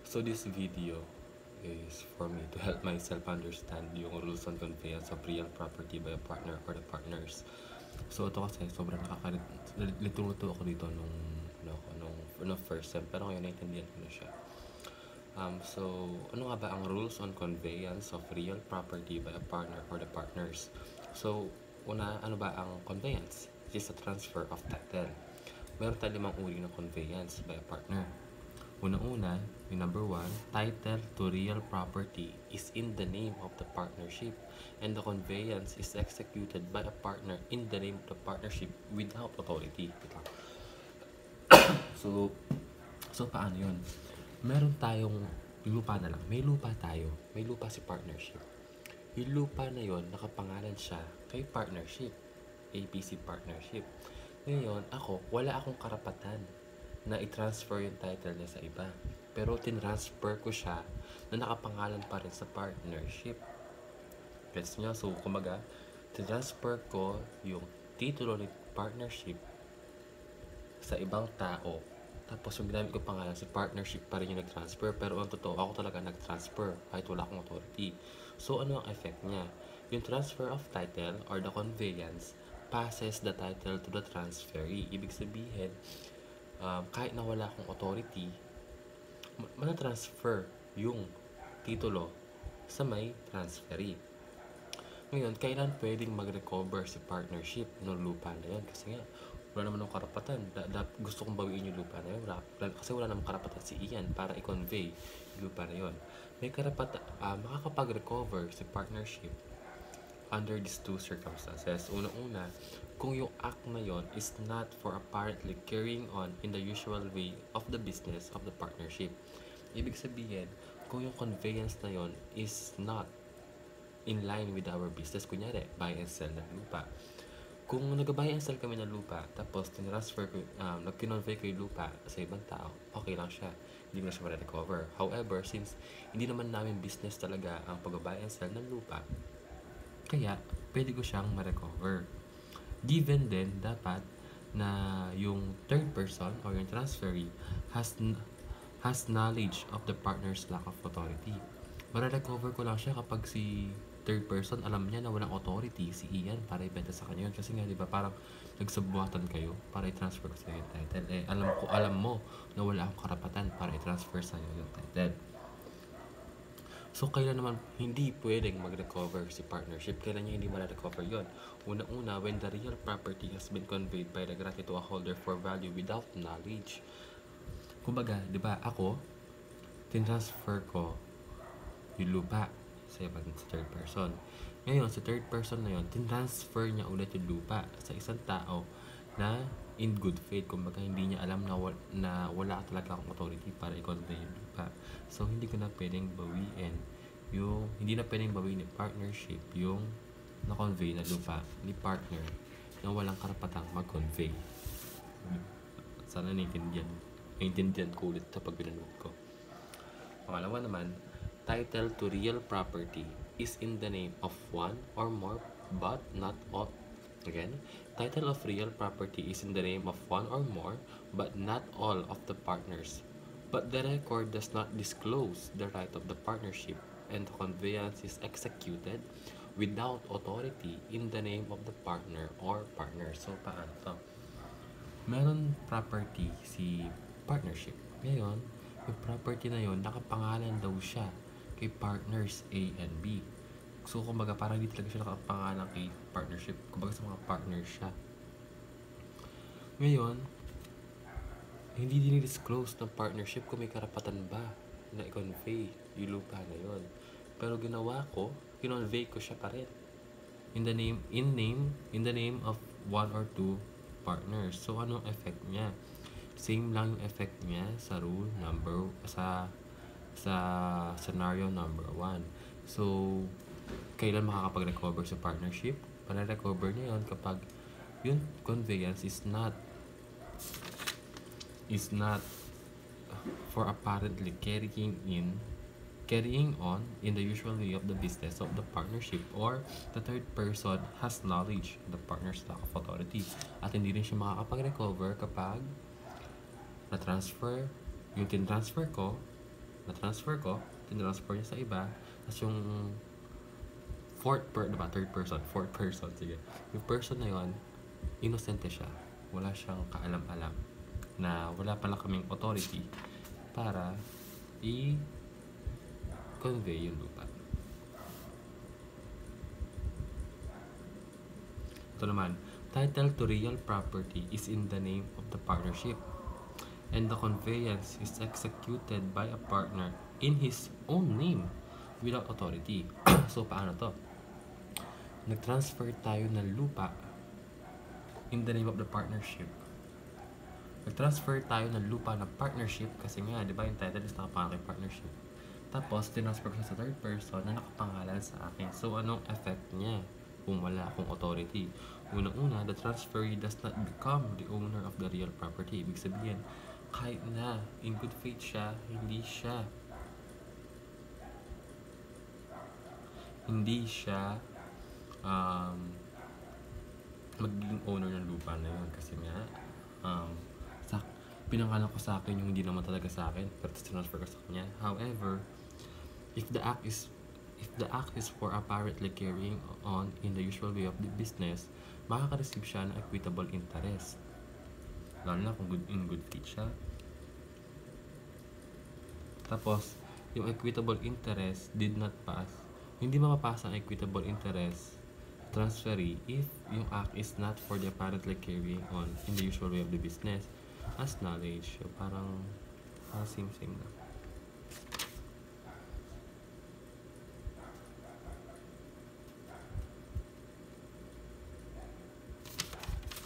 So this video is for me to help myself understand yung rules on conveyance of real property by a partner or the partners. So ito kasi sobrang nakakalito ako dito nung first sem, pero ngayon naintindihan ko na siya. So ano nga ba ang rules on conveyance of real property by a partner or the partners? So una, ano ba ang conveyance? It is a transfer of title. Meron tayong 5 uri ng conveyance by a partner. Una-una, yung number 1, title to real property is in the name of the partnership and the conveyance is executed by a partner in the name of the partnership without authority. So paano yun? Meron tayong lupa na lang. May lupa tayo. May lupa si partnership. Yung lupa na yon nakapangalan siya kay partnership. APC partnership. Ngayon, wala akong karapatan na i-transfer yung title niya sa iba. Pero tinransfer ko siya na nakapangalan pa rin sa partnership. Gets nyo? So, kumaga, tinransfer ko yung titulo ni partnership sa ibang tao. Tapos yung ginamit ko pangalan si partnership pa rin yung nag-transfer. Pero ang totoo, ako talaga nag-transfer kahit wala akong authority. So, ano ang effect niya? Yung transfer of title or the conveyance passes the title to the transferee. Ibig sabihin, kahit na wala akong authority, mana-transfer yung titulo sa may transferee. Ngayon, kailan pwedeng mag-recover si partnership ng lupa na yun? Kasi nga, wala naman ng karapatan. Gusto kong bawiin yung lupa na yun. Kasi wala naman karapatan si Ian para i-convey yung lupa na yun. May karapatan, makakapag-recover si partnership under these 2 circumstances. Una-una, kung yung act na yon is not for apparently carrying on in the usual way of the business of the partnership. Ibig sabihin, kung yung conveyance na yon is not in line with our business, kunyari, buy and sell ng lupa. Kung nag-buy and sell kami ng lupa, tapos nag-convey ko yung lupa sa ibang tao, okay lang siya. Hindi na siya ma-recover. However, since hindi naman namin business talaga ang pag-buy and sell ng lupa, kaya pwede ko siyang ma-recover. Given din, dapat na yung third person or yung transferee has knowledge of the partner's lack of authority. Mara-recover ko lang siya kapag si third person alam niya na walang authority si Ian para ibenta sa kanya yun. Kasi nga, di ba, parang nagsabuhatan kayo para i-transfer ko sa yung title. Alam mo na wala akong karapatan para i-transfer sa yung title. So, kailan naman hindi pwedeng mag-recover si partnership? Kailan niya hindi ma-recover yun? Una-una, when the real property has been conveyed by the grantee to a holder for value without knowledge. Kumbaga, di ba, ako, tinransfer ko yung lupa sa third person. Ngayon, sa third person na yun, tinransfer niya ulit yung lupa sa isang tao na in good faith. Kumbaga, hindi niya alam na wala talaga akong authority para i-convey yung lupa. So, hindi na pwedeng bawiin ni partnership yung na-convey na lupa ni partner na walang karapatang mag-convey. Sana naintindihan ko ulit ito pag binanood ko. Pangalawa naman, title to real property is in the name of one or more but not all. Again, title of real property is in the name of one or more but not all of the partners. But the record does not disclose the right of the partnership and the conveyance is executed without authority in the name of the partner or partners. So, paano to? Meron property si partnership. Ngayon, yung property na yon nakapangalan daw siya kay partners A and B. So, kumbaga, parang hindi talaga siya nakapangalan kay partnership. Kumbaga, sa mga partners siya. Ngayon, hindi dinidisclose ng partnership kung may karapatan ba na i-convey yung lupa na yon. Pero ginawa ko, kinonvey ko siya pa rin. In the name of one or two partners. So, anong effect niya? Same lang yung effect niya sa scenario number 1. So, kailan makakapag-recover sa partnership? Para-recover niya yun kapag yung conveyance is not for apparently carrying on in the usual way of the business of the partnership, or the third person has knowledge of the partner's lack of authority. At hindi rin siya makakapag-recover kapag na-transfer, yung tin-transfer ko, na-transfer ko, tinransfer niya sa iba, tapos yung fourth person, sige. Yung person na yon, innocente siya. Wala siyang kaalam-alam na wala pala kaming authority para i-convey yung lupa. Ito naman, title to real property is in the name of the partnership and the conveyance is executed by a partner in his own name without authority. So, paano to? Nag-transfer tayo ng lupa in the name of the partnership. Nag-transfer tayo ng lupa ng partnership kasi nga, di ba, yung title is nakapangalan kay partnership. Tapos, tinransfer ko siya sa third person na nakapangalan sa akin. So, anong effect niya kung wala akong authority? Unang-una, the transferee does not become the owner of the real property. Ibig sabihin, kahit na in good faith siya, hindi siya magiging owner ng lupa na yun kasi nga pinangalan ko sa akin yung hindi naman talaga sa akin pero transfer ko sa kanya. However, if the act is for apparently carrying on in the usual way of the business, makaka-receive siya ng equitable interest, lalo na kung in good faith siya. Tapos yung equitable interest did not pass, hindi mapapasa ang equitable interest transferee if yung act is not for the apparently carrying on in the usual way of the business as knowledge. So, parang same na.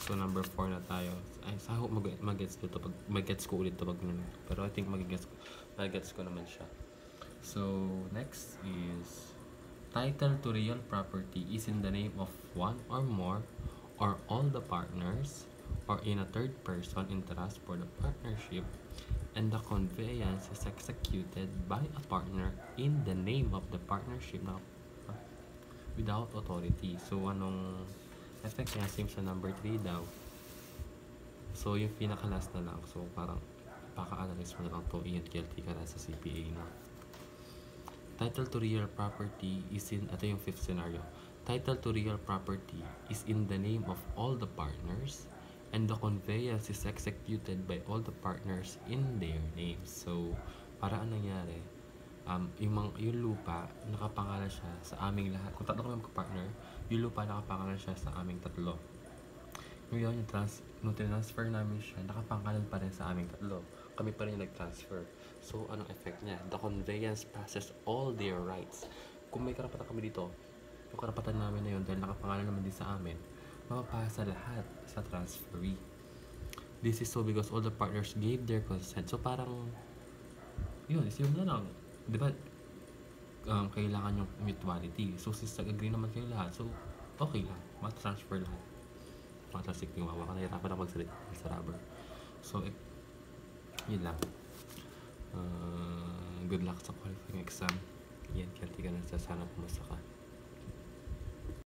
So, number 4 na tayo. I hope mag-gets ko ulit to pag pero I think mag-gets ko naman siya. So, next is title to real property is in the name of one or more or all the partners or in a third person in trust for the partnership and the conveyance is executed by a partner in the name of the partnership now without authority. So, anong effect niya? Same sa number 3 daw. So, yung pinaka-last na lang. So, parang paka-analyze mo na lang to. Iyan, guilty ka na sa CPA na. Title to real property is in, ito yung 5th scenario. Title to real property is in the name of all the partners and the conveyance is executed by all the partners in their names. So, para anong nangyari? Yung lupa, nakapangalan siya sa aming lahat. Kung tatlo kami magka-partner, yung lupa nakapangalan siya sa aming tatlo. Ngayon, nung transfer namin siya, nakapangalan pa rin sa aming tatlo. Kami pa rin yung nag-transfer. So, anong effect niya? The conveyance passes all their rights. Kung may karapatan kami dito, yung karapatan namin na yun, dahil nakapangalan naman din sa amin, mapapasa lahat sa transferee. This is so because all the partners gave their consent. So, parang, yun, isip na lang. Di ba, kailangan yung mutuality. So, since nag-agree naman kayo lahat, so, okay lang. Matransfer lahat. Matrasik yung wawa ka. Nahirapan na magsalita sa rubber. So, yun lang. Good luck sa qualifying exam. Yan, kaya ka na sana pumasa ka.